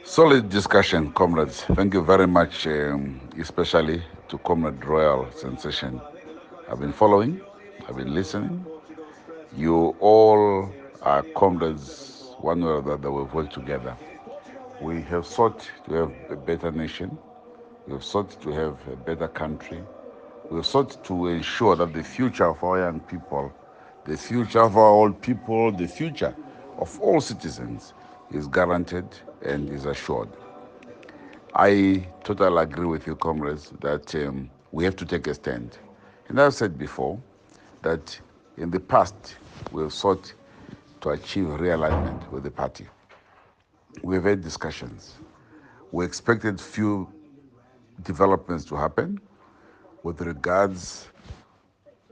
Solid discussion, comrades. Thank you very much, especially to Comrade Royal Sensation. I've been following, I've been listening. You all are comrades, one way or the other. We've worked together. We have sought to have a better nation. We have sought to have a better country. We have sought to ensure that the future of our young people, the future of our old people, the future of all citizens is guaranteed and is assured. I totally agree with you, comrades, that we have to take a stand. And I've said before that in the past we have sought to achieve realignment with the party. We've had discussions. We expected few developments to happen with regards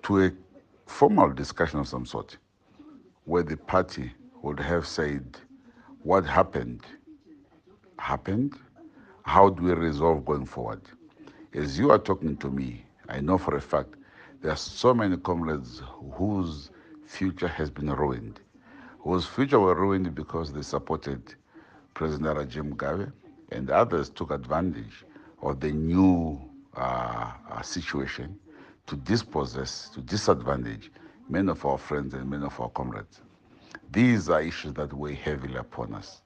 to a formal discussion of some sort, where the party would have said what happened, how do we resolve going forward? As you are talking to me, I know for a fact there are so many comrades whose future has been ruined, whose future were ruined because they supported President Mnangagwa, and others took advantage of the new situation to dispossess, to disadvantage many of our friends and many of our comrades. These are issues that weigh heavily upon us.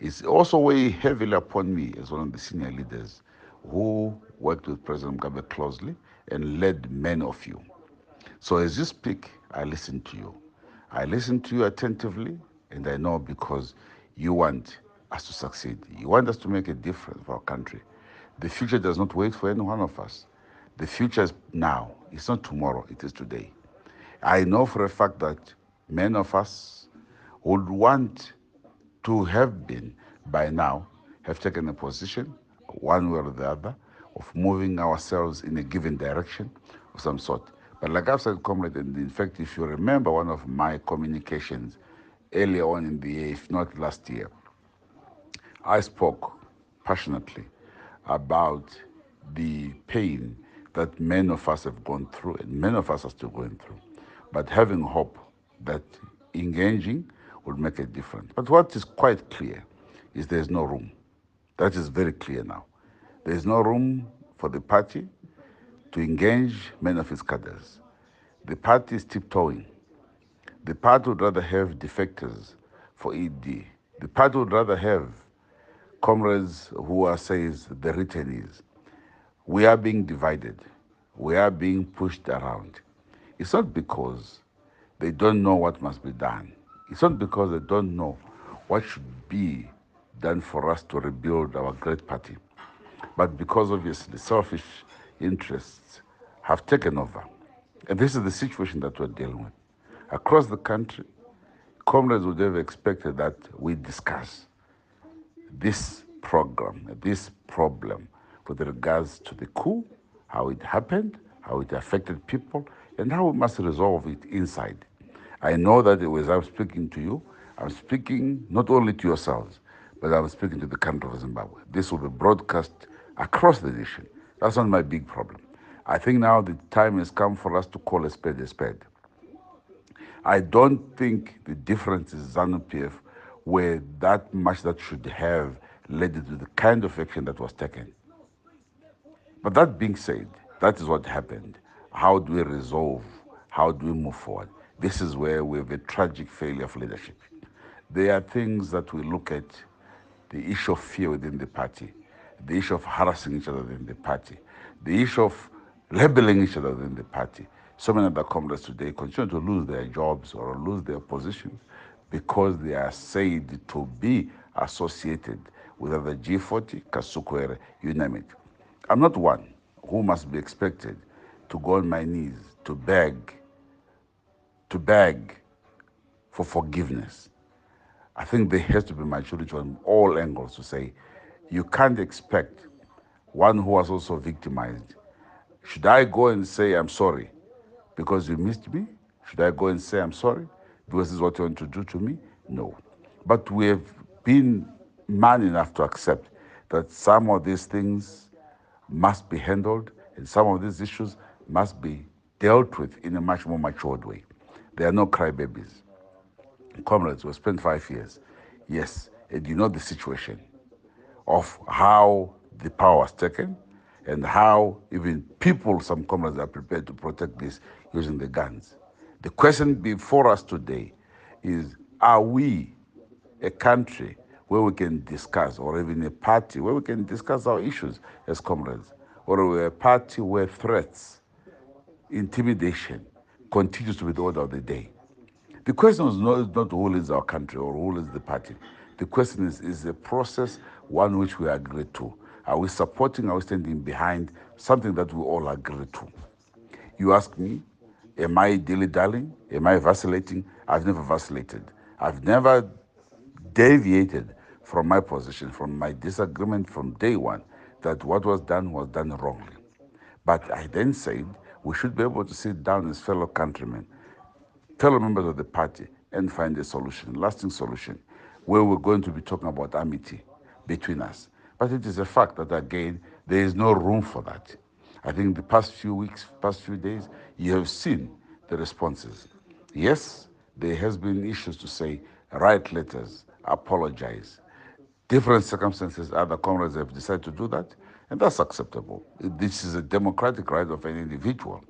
It's also weigh heavily upon me as one of the senior leaders who worked with President Mugabe closely and led many of you. So as you speak, I listen to you. I listen to you attentively, and I know because you want us to succeed. You want us to make a difference for our country. The future does not wait for any one of us. The future is now. It's not tomorrow, it is today. I know for a fact that many of us would want to have been, by now, have taken a position, one way or the other, of moving ourselves in a given direction of some sort. But like I've said, comrade, and in fact, if you remember one of my communications earlier on in the year, if not last year, I spoke passionately about the pain that many of us have gone through and many of us are still going through, but having hope that engaging will make a difference. But what is quite clear is there's no room. That is very clear now. There's no room for the party to engage many of its cadres. The party is tiptoeing. The party would rather have defectors for ED. The party would rather have comrades who are, says, the returnees. We are being divided. We are being pushed around. It's not because they don't know what must be done. It's not because they don't know what should be done for us to rebuild our great party, but because obviously selfish interests have taken over. And this is the situation that we're dealing with. Across the country, comrades would have expected that we discuss this program, this problem with regards to the coup, how it happened, how it affected people, and how we must resolve it inside. I know that as I'm speaking to you, I'm speaking not only to yourselves, but I'm speaking to the country of Zimbabwe. This will be broadcast across the nation. That's not my big problem. I think now the time has come for us to call a spade a spade. I don't think the differences ZANU-PF were that much that should have led to the kind of action that was taken. But that being said, that is what happened. How do we resolve? How do we move forward? This is where we have a tragic failure of leadership. There are things that we look at, the issue of fear within the party, the issue of harassing each other within the party, the issue of labeling each other within the party. So many other comrades today continue to lose their jobs or lose their positions because they are said to be associated with either G40, Kasukuwere, you name it. I'm not one who must be expected to go on my knees to beg for forgiveness. I think there has to be maturity on all angles to say, you can't expect one who was also victimized. Should I go and say, I'm sorry because you missed me? Should I go and say, I'm sorry because this is what you want to do to me? No. But we have been man enough to accept that some of these things must be handled and some of these issues must be dealt with in a much more matured way. There are no crybabies. Comrades, we spent 5 years. Yes, and you know the situation. of how the power was taken and how even people, some comrades, are prepared to protect this using the guns. The question before us today is, are we a country where we can discuss, or even a party where we can discuss our issues as comrades, or are we a party where threats, intimidation continues to be the order of the day? The question is not who leads our country or who leads the party. The question is the process one which we agree to? Are we supporting, are we standing behind something that we all agree to? You ask me, am I dilly-dallying? Am I vacillating? I've never vacillated. I've never deviated from my position, from my disagreement from day one, that what was done wrongly. But I then said we should be able to sit down as fellow countrymen, fellow members of the party, and find a solution, lasting solution, where we're going to be talking about amity between us. But it is a fact that, again, there is no room for that. I think the past few weeks, past few days, you have seen the responses. Yes, there has been issues to say, write letters, apologize. Different circumstances, other comrades have decided to do that, and that's acceptable. This is a democratic right of an individual.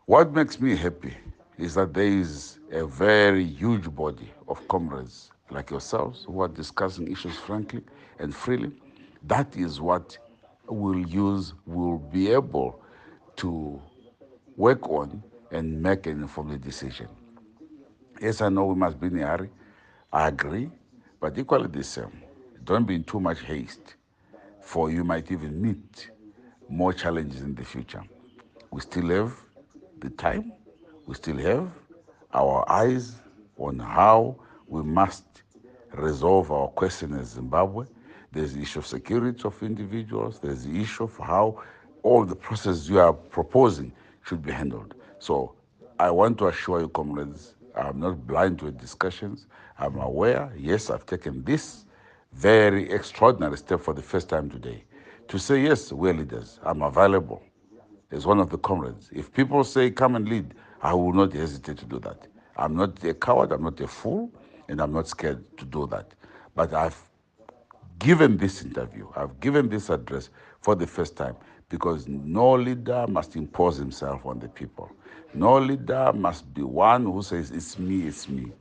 What makes me happy is that there is a very huge body of comrades like yourselves who are discussing issues frankly and freely. That is what we'll be able to work on and make an informed decision. Yes, I know we must be in a hurry. I agree, but equally the same. Don't be in too much haste, for you might even meet more challenges in the future. We still have the time, we still have our eyes on how we must resolve our question as Zimbabwe. There's the issue of security of individuals, there's the issue of how all the processes you are proposing should be handled. So I want to assure you, comrades, I'm not blind to the discussions. I'm aware, yes, I've taken this very extraordinary step for the first time today to say, yes, we're leaders. I'm available as one of the comrades. If people say, come and lead, I will not hesitate to do that. I'm not a coward, I'm not a fool, and I'm not scared to do that. But I've given this interview, I've given this address for the first time because no leader must impose himself on the people. No leader must be one who says, it's me, it's me.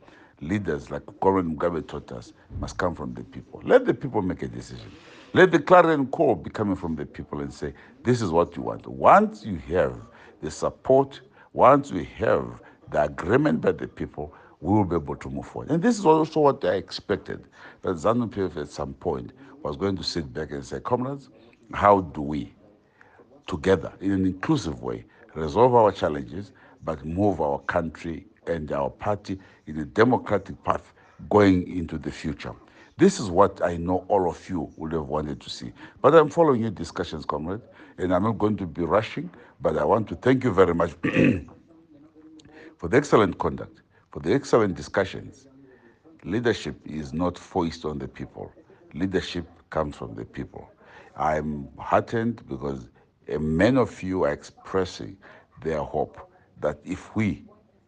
Leaders, like Comrade Mugabe taught us, must come from the people. Let the people make a decision. Let the clarion call be coming from the people and say, this is what you want. Once you have the support, once we have the agreement by the people, we will be able to move forward. And this is also what I expected, that ZANU-PF at some point was going to sit back and say, comrades, how do we, together, in an inclusive way, resolve our challenges, but move our country and our party in a democratic path going into the future? This is what I know all of you would have wanted to see. But I'm following your discussions, comrade, and I'm not going to be rushing, but I want to thank you very much for the excellent conduct, for the excellent discussions. Leadership is not forced on the people. Leadership comes from the people. I'm heartened because many of you are expressing their hope that if we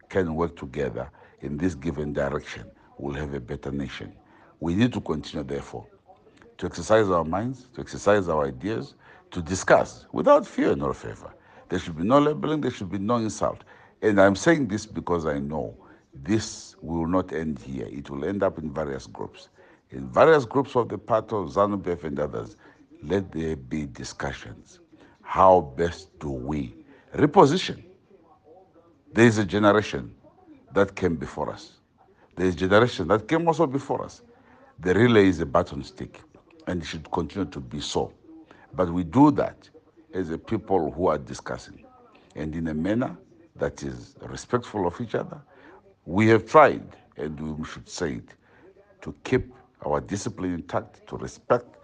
can work together in this given direction, we'll have a better nation. We need to continue, therefore, to exercise our minds, to exercise our ideas, to discuss without fear nor favor. There should be no labeling, there should be no insult. And I'm saying this because I know this will not end here. It will end up in various groups. In various groups of the party of ZANU-PF and others, let there be discussions. How best do we reposition? There is a generation that came before us. There is a generation that came also before us. The relay is a button stick, and it should continue to be so. But we do that as a people who are discussing, and in a manner that is respectful of each other. We have tried, and we should say it, to keep our discipline intact, to respect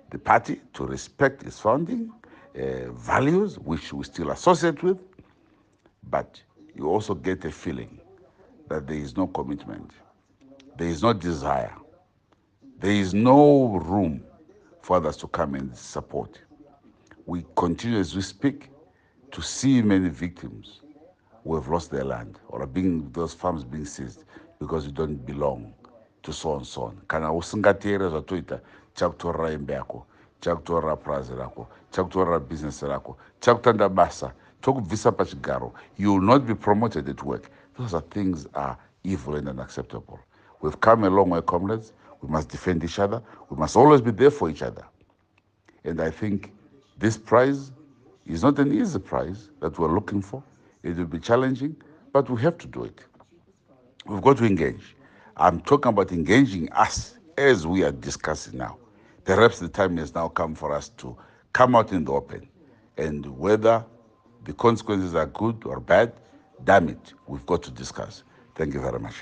the party, to respect its founding values, which we still associate with, but you also get a feeling that there is no commitment, there is no desire, there is no room for others to come and support. We continue as we speak to see many victims who have lost their land or are those farms being seized because we don't belong to so and so on. Kana usingateere zvatoita chakutorera imba yako, chakutorera purazi rako, chakutorera business rako, chakutanda basa, chokubvisa pachigaro, you will not be promoted at work. Those are things are evil and unacceptable. We've come a long way, comrades. We must defend each other. We must always be there for each other. And I think this prize is not an easy prize that we're looking for. It will be challenging, but we have to do it. We've got to engage. I'm talking about engaging us as we are discussing now. Perhaps the time has now come for us to come out in the open. And whether the consequences are good or bad, damn it, we've got to discuss. Thank you very much.